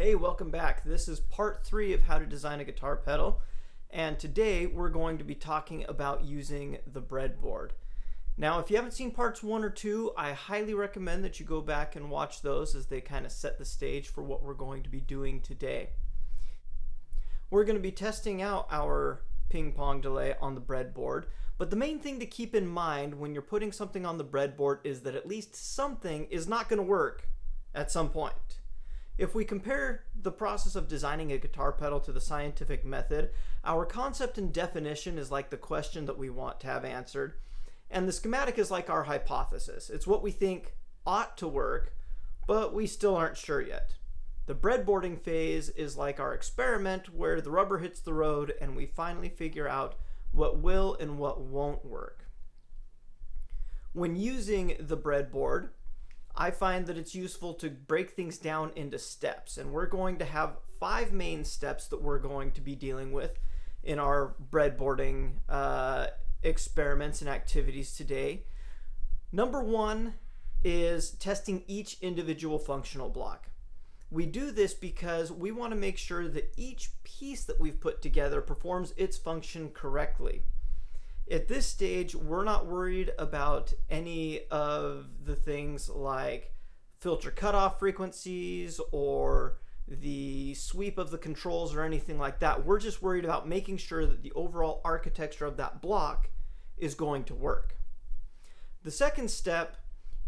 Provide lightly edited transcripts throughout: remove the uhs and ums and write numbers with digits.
Hey, welcome back. This is part 3 of how to design a guitar pedal, and today we're going to be talking about using the breadboard. Now, if you haven't seen parts 1 or 2, I highly recommend that you go back and watch those as they kind of set the stage for what we're going to be doing today. We're going to be testing out our ping pong delay on the breadboard, but the main thing to keep in mind when you're putting something on the breadboard is that at least something is not going to work at some point. If we compare the process of designing a guitar pedal to the scientific method, our concept and definition is like the question that we want to have answered, and the schematic is like our hypothesis. It's what we think ought to work, but we still aren't sure yet. The breadboarding phase is like our experiment where the rubber hits the road and we finally figure out what will and what won't work. When using the breadboard, I find that it's useful to break things down into steps, and we're going to have 5 main steps that we're going to be dealing with in our breadboarding experiments and activities today. Number 1 is testing each individual functional block. We do this because we want to make sure that each piece that we've put together performs its function correctly. At this stage, we're not worried about any of the things like filter cutoff frequencies or the sweep of the controls or anything like that. We're just worried about making sure that the overall architecture of that block is going to work. The second step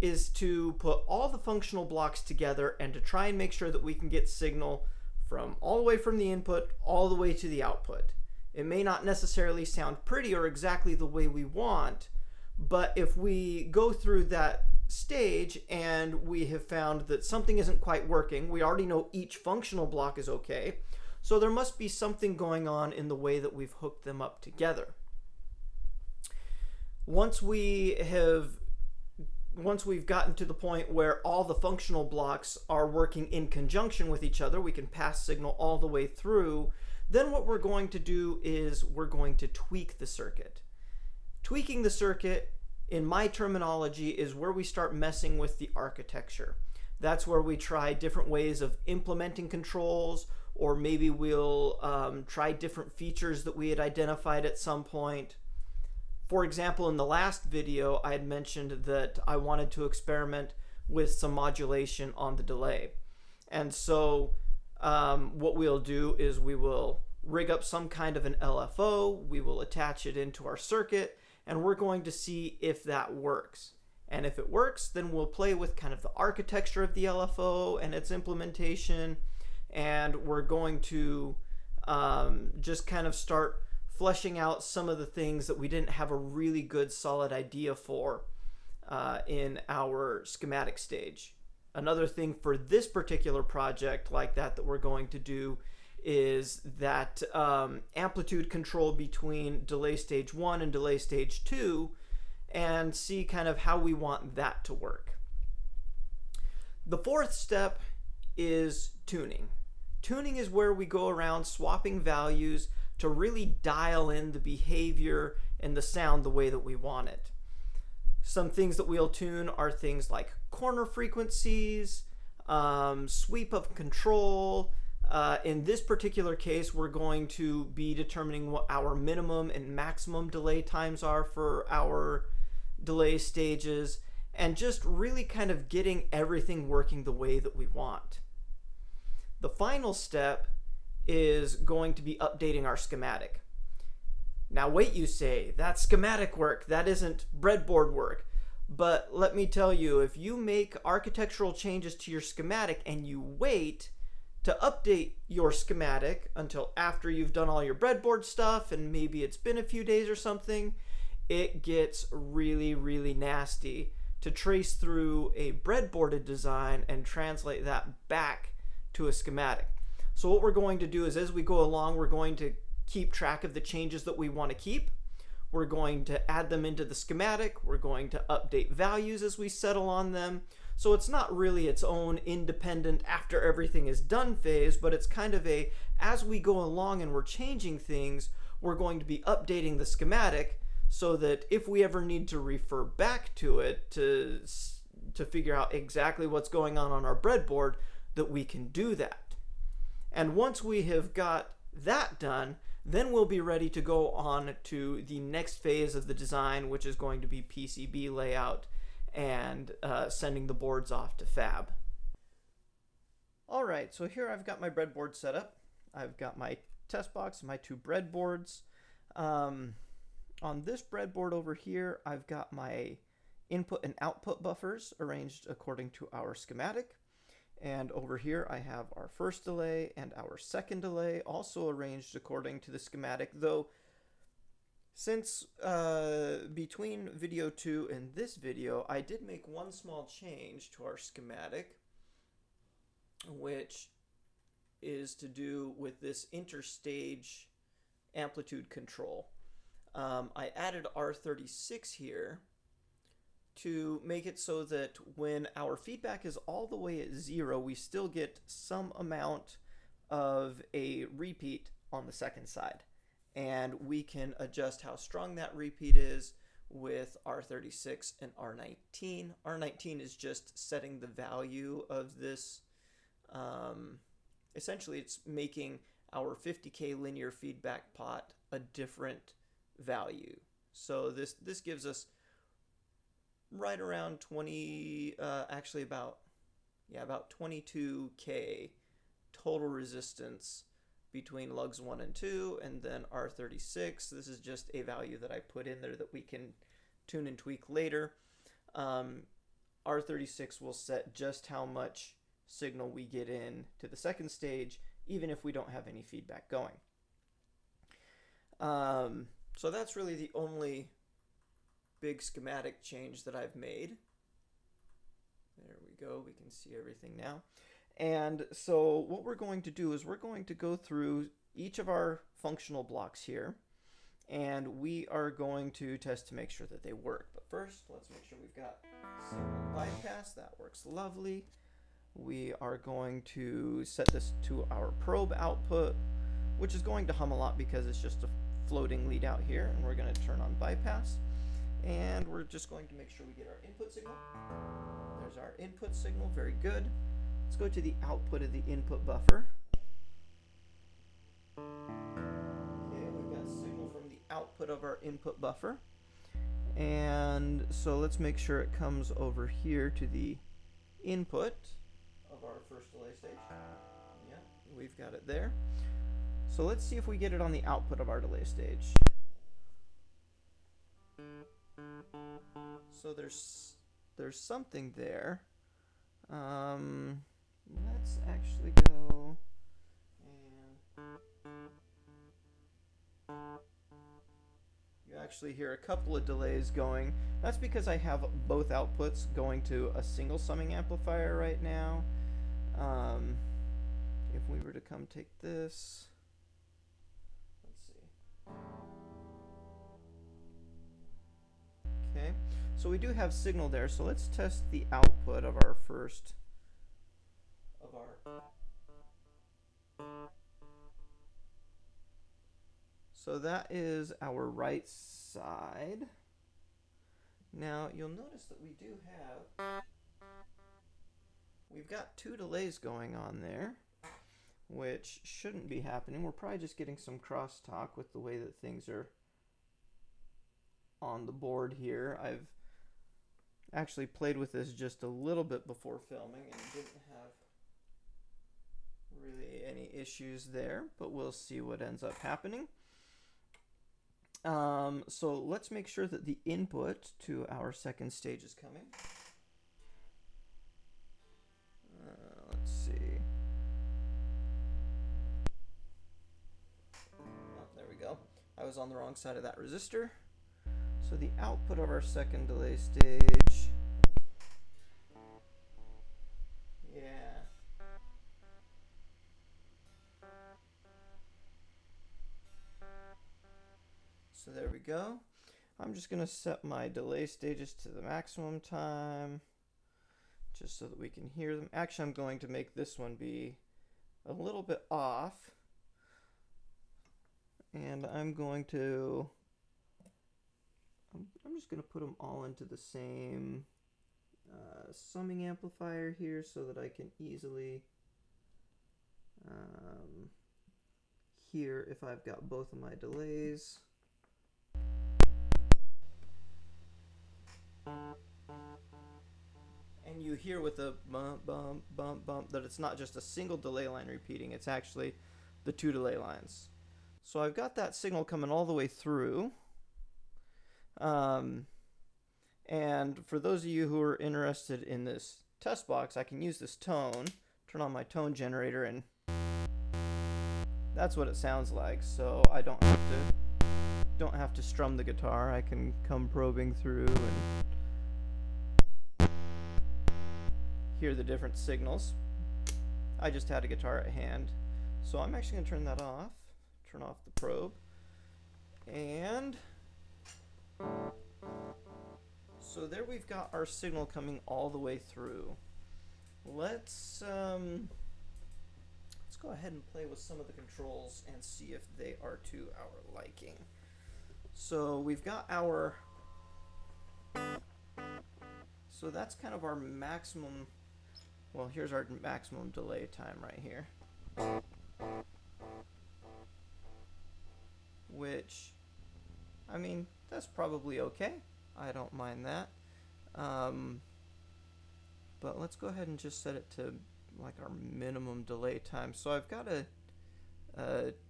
is to put all the functional blocks together and to try and make sure that we can get signal from all the way from the input all the way to the output. It may not necessarily sound pretty or exactly the way we want, but if we go through that stage and we have found that something isn't quite working, we already know each functional block is okay, so there must be something going on in the way that we've hooked them up together. Once we've gotten to the point where all the functional blocks are working in conjunction with each other, we can pass signal all the way through. Then what we're going to do is we're going to tweak the circuit. Tweaking the circuit, in my terminology, is where we start messing with the architecture. That's where we try different ways of implementing controls, or maybe we'll try different features that we had identified at some point. For example, in the last video, I had mentioned that I wanted to experiment with some modulation on the delay. And so what we'll do is we will rig up some kind of an LFO, we will attach it into our circuit, and we're going to see if that works. And if it works, then we'll play with kind of the architecture of the LFO and its implementation, and we're going to just kind of start fleshing out some of the things that we didn't have a really good solid idea for in our schematic stage. Another thing for this particular project like that we're going to do is that amplitude control between delay stage 1 and delay stage 2, and see kind of how we want that to work. The fourth step is tuning. Tuning is where we go around swapping values to really dial in the behavior and the sound the way that we want it. Some things that we'll tune are things like corner frequencies, sweep of control. In this particular case, we're going to be determining what our minimum and maximum delay times are for our delay stages, and just really kind of getting everything working the way that we want. The final step is going to be updating our schematic. Now wait, you say, that's schematic work, that isn't breadboard work. But let me tell you, if you make architectural changes to your schematic and you wait to update your schematic until after you've done all your breadboard stuff and maybe it's been a few days or something, it gets really, really nasty to trace through a breadboarded design and translate that back to a schematic. So what we're going to do is, as we go along, we're going to keep track of the changes that we want to keep. We're going to add them into the schematic. We're going to update values as we settle on them. So it's not really its own independent after everything is done phase, but it's kind of a, as we go along and we're changing things, we're going to be updating the schematic so that if we ever need to refer back to it to figure out exactly what's going on our breadboard, that we can do that. And once we have got that done, then we'll be ready to go on to the next phase of the design, which is going to be PCB layout and sending the boards off to fab. All right, so here I've got my breadboard set up. I've got my test box, my two breadboards. On this breadboard over here, I've got my input and output buffers arranged according to our schematic. And over here I have our first delay and our second delay also arranged according to the schematic, though since between video 2 and this video I did make one small change to our schematic, which is to do with this interstage amplitude control. I added R36 here to make it so that when our feedback is all the way at 0, we still get some amount of a repeat on the second side. And we can adjust how strong that repeat is with R36 and R19. R19 is just setting the value of this. Essentially, it's making our 50K linear feedback pot a different value. So this gives us right around 20, actually about 22K total resistance between lugs 1 and 2, and then R36. This is just a value that I put in there that we can tune and tweak later. R36 will set just how much signal we get in to the second stage, even if we don't have any feedback going. So that's really the only big schematic change that I've made. There we go, we can see everything now. And so what we're going to do is we're going to go through each of our functional blocks here, and we are going to test to make sure that they work. But first, let's make sure we've got signal bypass. That works lovely. We are going to set this to our probe output, which is going to hum a lot because it's just a floating lead out here, and we're going to turn on bypass. And we're just going to make sure we get our input signal. There's our input signal, very good. Let's go to the output of the input buffer. Okay, we've got signal from the output of our input buffer. And so let's make sure it comes over here to the input of our first delay stage. Yeah, we've got it there. So let's see if we get it on the output of our delay stage. So there's something there. Let's actually go and you actually hear a couple of delays going. That's because I have both outputs going to a single summing amplifier right now. If we were to come take this, let's see. Okay, so we do have signal there, so let's test the output of our first of our. So that is our right side. Now you'll notice that we do have, we've got two delays going on there, which shouldn't be happening. We're probably just getting some crosstalk with the way that things are on the board here. I've actually played with this just a little bit before filming and didn't have really any issues there, but we'll see what ends up happening. So let's make sure that the input to our second stage is coming. Let's see. Oh, there we go. I was on the wrong side of that resistor. So the output of our second delay stage, yeah. So there we go. I'm just going to set my delay stages to the maximum time, just so that we can hear them. Actually, I'm going to make this one be a little bit off, and I'm just going to put them all into the same summing amplifier here so that I can easily Here, if I've got both of my delays, and you hear with the bump, bump, bump, bump that it's not just a single delay line repeating, it's actually the two delay lines. So I've got that signal coming all the way through. And for those of you who are interested in this test box, I can use this tone, turn on my tone generator, and that's what it sounds like. So I don't have to strum the guitar. I can come probing through and hear the different signals. I just had a guitar at hand. So I'm actually going to turn that off, turn off the probe, and so there we've got our signal coming all the way through. Let's go ahead and play with some of the controls and see if they are to our liking. So we've got our, so that's kind of our maximum, well, here's our maximum delay time right here, which, I mean, that's probably okay. I don't mind that. But let's go ahead and just set it to like our minimum delay time. So I've got a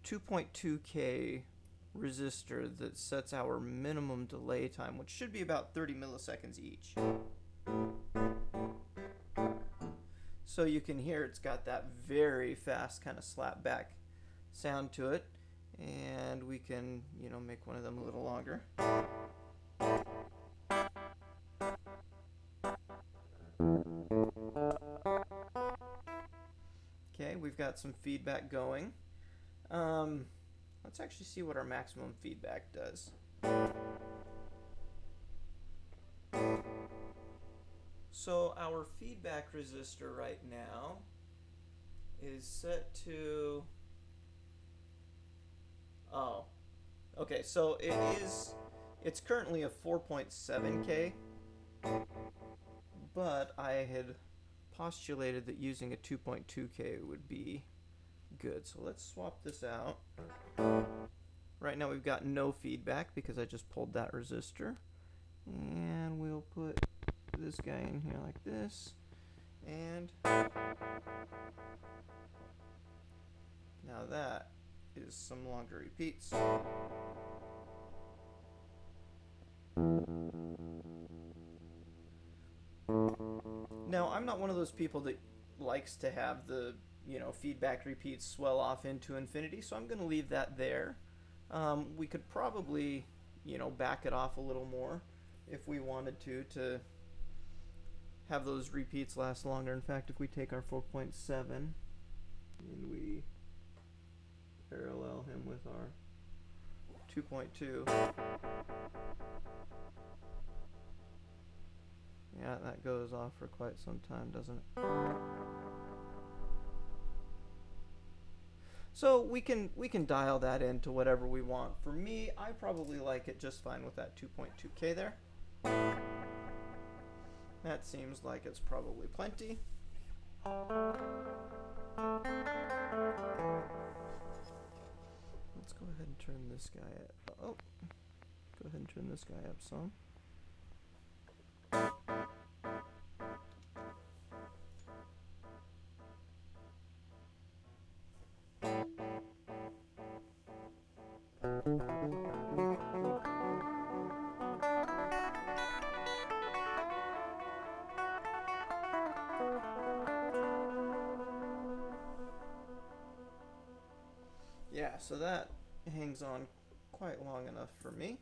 2.2K resistor that sets our minimum delay time, which should be about 30 milliseconds each. So you can hear it's got that very fast kind of slap back sound to it, and we can, you know, make one of them a little longer. Okay, we've got some feedback going. Let's actually see what our maximum feedback does. So our feedback resistor right now is set to, oh, okay, so it's currently a 4.7K, but I had postulated that using a 2.2K would be good. So let's swap this out. Right now we've got no feedback because I just pulled that resistor. And we'll put this guy in here like this. And now that is some longer repeats. Now, I'm not one of those people that likes to have the, you know, feedback repeats swell off into infinity, so I'm going to leave that there. We could probably, you know, back it off a little more if we wanted to have those repeats last longer. In fact, if we take our 4.7 and we parallel him with our 2.2, yeah, that goes off for quite some time, doesn't it? So we can dial that into whatever we want. For me, I probably like it just fine with that 2.2K there. That seems like it's probably plenty. Let's go ahead and turn this guy up. Oh, go ahead and turn this guy up some. Yeah, so that hangs on quite long enough for me.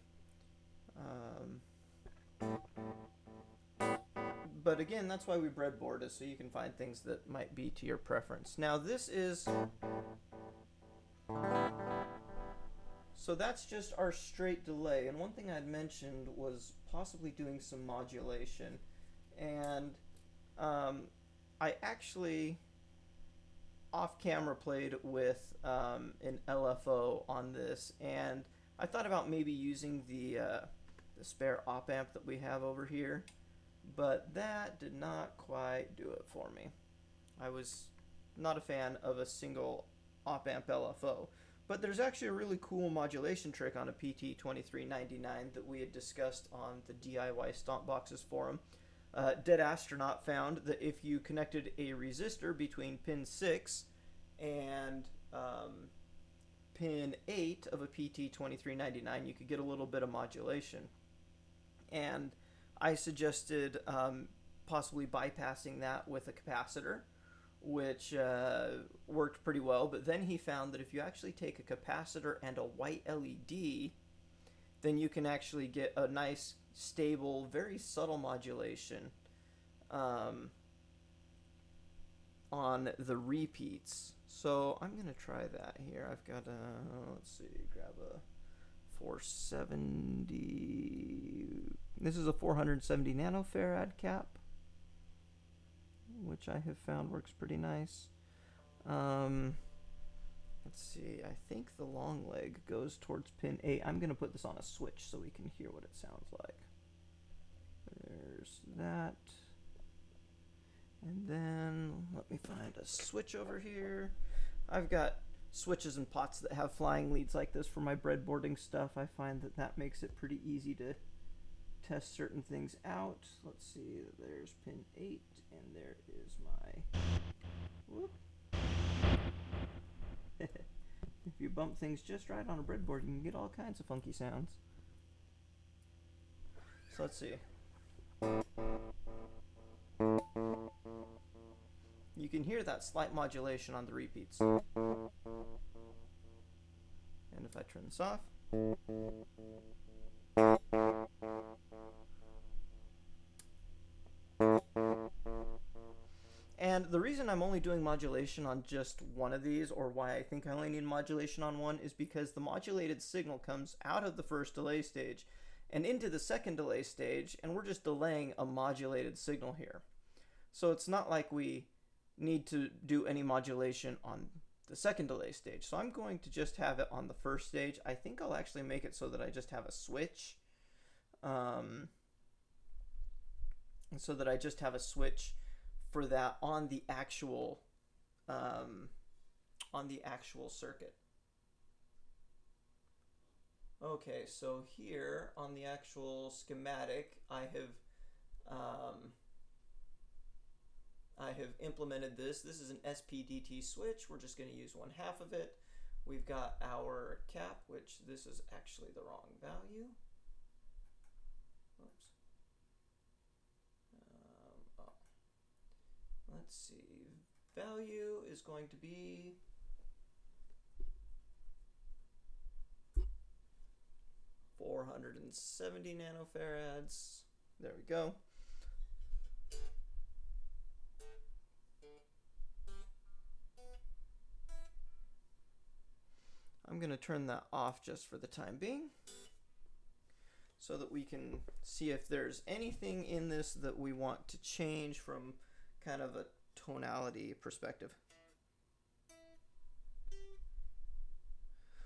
But again, that's why we breadboard, is so you can find things that might be to your preference. Now this is, so that's just our straight delay. And one thing I'd mentioned was possibly doing some modulation. And I actually off camera played with an LFO on this, and I thought about maybe using the spare op amp that we have over here, but that did not quite do it for me. I was not a fan of a single op amp LFO. But there's actually a really cool modulation trick on a PT2399 that we had discussed on the DIY Stompboxes forum. Dead Astronaut found that if you connected a resistor between pin 6 and pin 8 of a PT2399, you could get a little bit of modulation. And I suggested possibly bypassing that with a capacitor, which worked pretty well. But then he found that if you actually take a capacitor and a white LED, then you can actually get a nice, stable, very subtle modulation on the repeats. So I'm going to try that here. I've got a, let's see, grab a 470. This is a 470 nanofarad cap, which I have found works pretty nice. Let's see, I think the long leg goes towards pin 8. I'm going to put this on a switch so we can hear what it sounds like. There's that. And then let me find a switch over here. I've got switches and pots that have flying leads like this for my breadboarding stuff. I find that that makes it pretty easy to test certain things out. Let's see, there's pin 8, and there is my... Whoop. If you bump things just right on a breadboard, you can get all kinds of funky sounds. So let's see. You can hear that slight modulation on the repeats. And if I turn this off, and the reason I'm only doing modulation on just one of these, or why I think I only need modulation on one, is because the modulated signal comes out of the first delay stage and into the second delay stage, and we're just delaying a modulated signal here. So it's not like we need to do any modulation on the second delay stage. So I'm going to just have it on the first stage. I think I'll actually make it so that I just have a switch. So that I just have a switch for that on the actual circuit. Okay, so here on the actual schematic, I have implemented this. This is an SPDT switch. We're just going to use 1/2 of it. We've got our cap, which this is actually the wrong value. Oops. Oh. Let's see. Value is going to be 470 nanofarads. There we go. I'm going to turn that off just for the time being so that we can see if there's anything in this that we want to change from kind of a tonality perspective.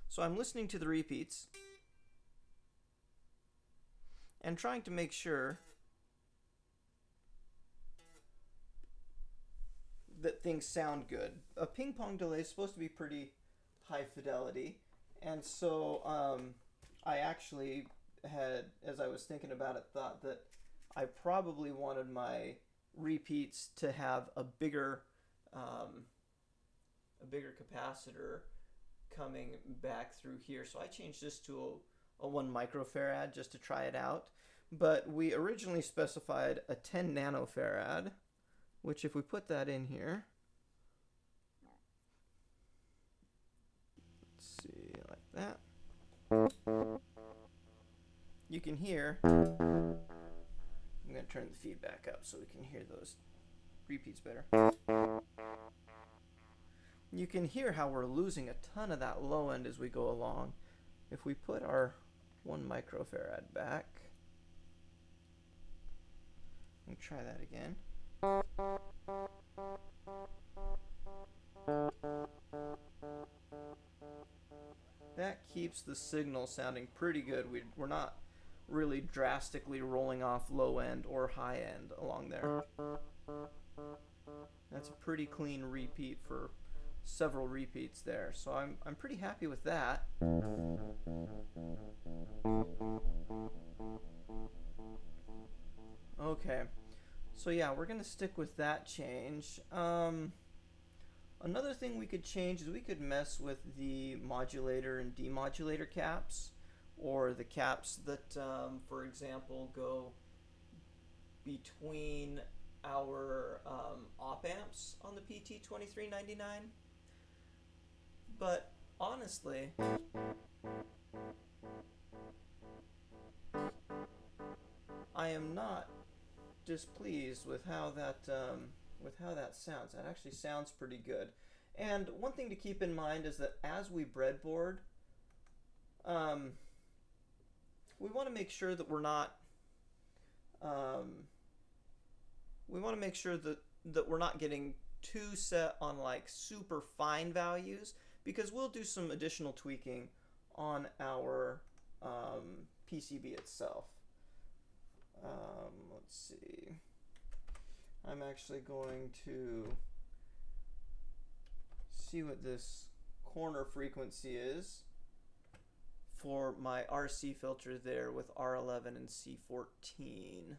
So I'm listening to the repeats and trying to make sure that things sound good. A ping pong delay is supposed to be pretty high fidelity, and so I actually had, as I was thinking about it, thought that I probably wanted my repeats to have a bigger capacitor coming back through here. So I changed this to a 1 microfarad just to try it out. But we originally specified a 10 nanofarad, which if we put that in here, let's see, like that, you can hear, I'm going to turn the feedback up so we can hear those repeats better. You can hear how we're losing a ton of that low end as we go along. If we put our 1 microfarad back, and try that again. That keeps the signal sounding pretty good. We're not really drastically rolling off low end or high end along there. That's a pretty clean repeat for several repeats there. So I'm pretty happy with that. Okay. So yeah, we're gonna stick with that change. Another thing we could change is we could mess with the modulator and demodulator caps, or the caps that, for example, go between our op amps on the PT2399. But honestly, I am not displeased with how that sounds. That actually sounds pretty good. And one thing to keep in mind is that as we breadboard, um, we want to make sure that we're not um, we want to make sure that we're not getting too set on like super fine values, because we'll do some additional tweaking on our PCB itself. Let's see. I'm actually going to see what this corner frequency is for my RC filter there with R11 and C14.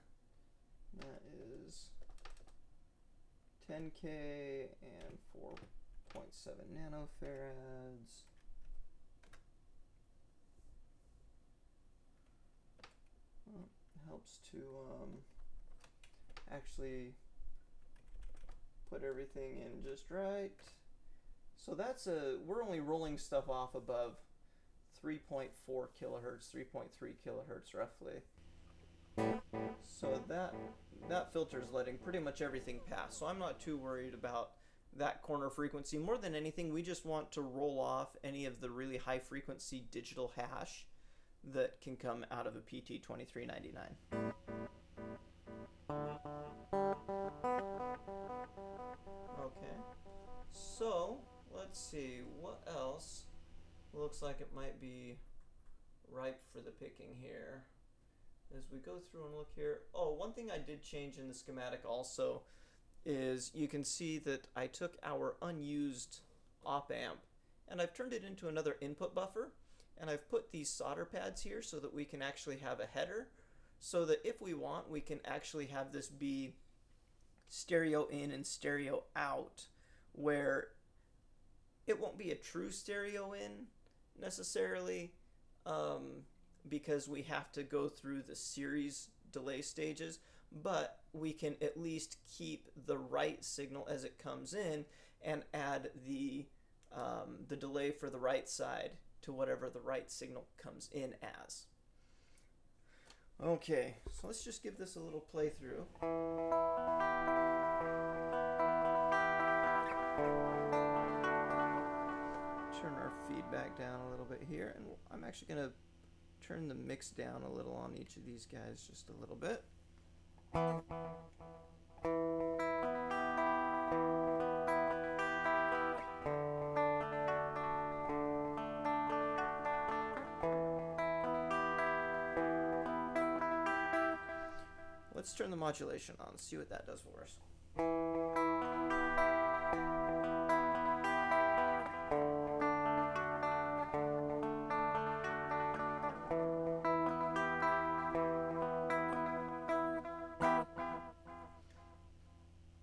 That is 10K and 4.7 nanofarads. Well, it helps to actually put everything in just right. So that's we're only rolling stuff off above 3.4 kilohertz, 3.3 kilohertz roughly. So that filter is letting pretty much everything pass. So I'm not too worried about that corner frequency. More than anything, we just want to roll off any of the really high frequency digital hash that can come out of a PT2399. Okay, so let's see what else looks like it might be ripe for the picking here as we go through and look here. Oh, one thing I did change in the schematic also is you can see that I took our unused op amp and I've turned it into another input buffer, and I've put these solder pads here so that we can actually have a header, so that if we want, we can actually have this be stereo in and stereo out, where it won't be a true stereo in necessarily, um, because we have to go through the series delay stages, but we can at least keep the right signal as it comes in and add the delay for the right side to whatever the right signal comes in as. Okay, so let's just give this a little playthrough. Turn our feedback down a little bit here, and I'm actually going to turn the mix down a little on each of these guys just a little bit. Let's turn the modulation on, see what that does for us.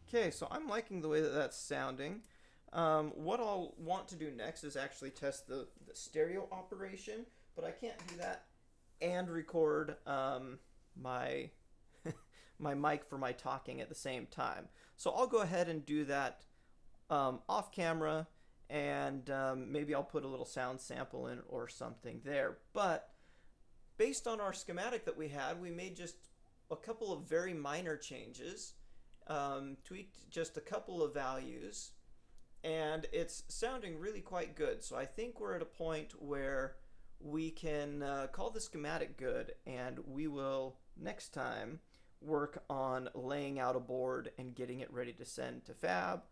Okay, so I'm liking the way that that's sounding. What I'll want to do next is actually test the stereo operation, but I can't do that and record my my mic for my talking at the same time. So I'll go ahead and do that off camera, and maybe I'll put a little sound sample in or something there. But based on our schematic that we had, we made just a couple of very minor changes, tweaked just a couple of values, and it's sounding really quite good. So I think we're at a point where we can call the schematic good, and we will next time work on laying out a board and getting it ready to send to fab.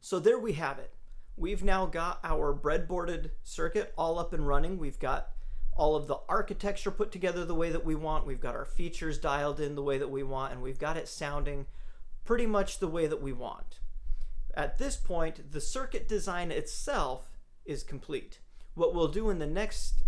So there we have it. We've now got our breadboarded circuit all up and running. We've got all of the architecture put together the way that we want. We've got our features dialed in the way that we want, and we've got it sounding pretty much the way that we want. At this point, the circuit design itself is complete. What we'll do in the next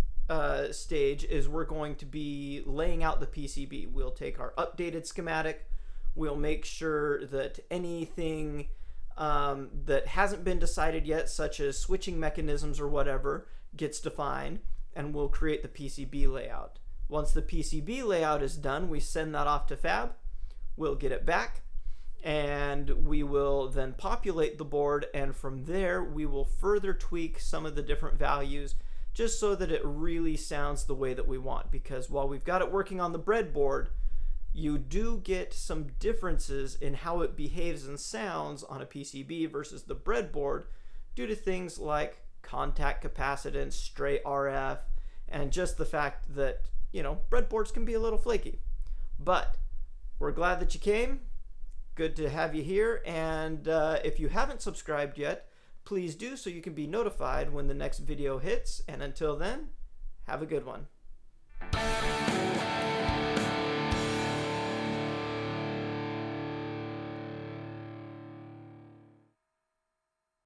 stage is we're going to be laying out the PCB. We'll take our updated schematic. We'll make sure that anything that hasn't been decided yet, such as switching mechanisms or whatever, gets defined, and we'll create the PCB layout. Once the PCB layout is done, we send that off to fab. We'll get it back, and we will then populate the board, and from there we will further tweak some of the different values just so that it really sounds the way that we want. Because while we've got it working on the breadboard, you do get some differences in how it behaves and sounds on a PCB versus the breadboard due to things like contact capacitance, stray RF, and just the fact that, you know, breadboards can be a little flaky. But we're glad that you came. Good to have you here. And if you haven't subscribed yet, please do so you can be notified when the next video hits. And until then, have a good one.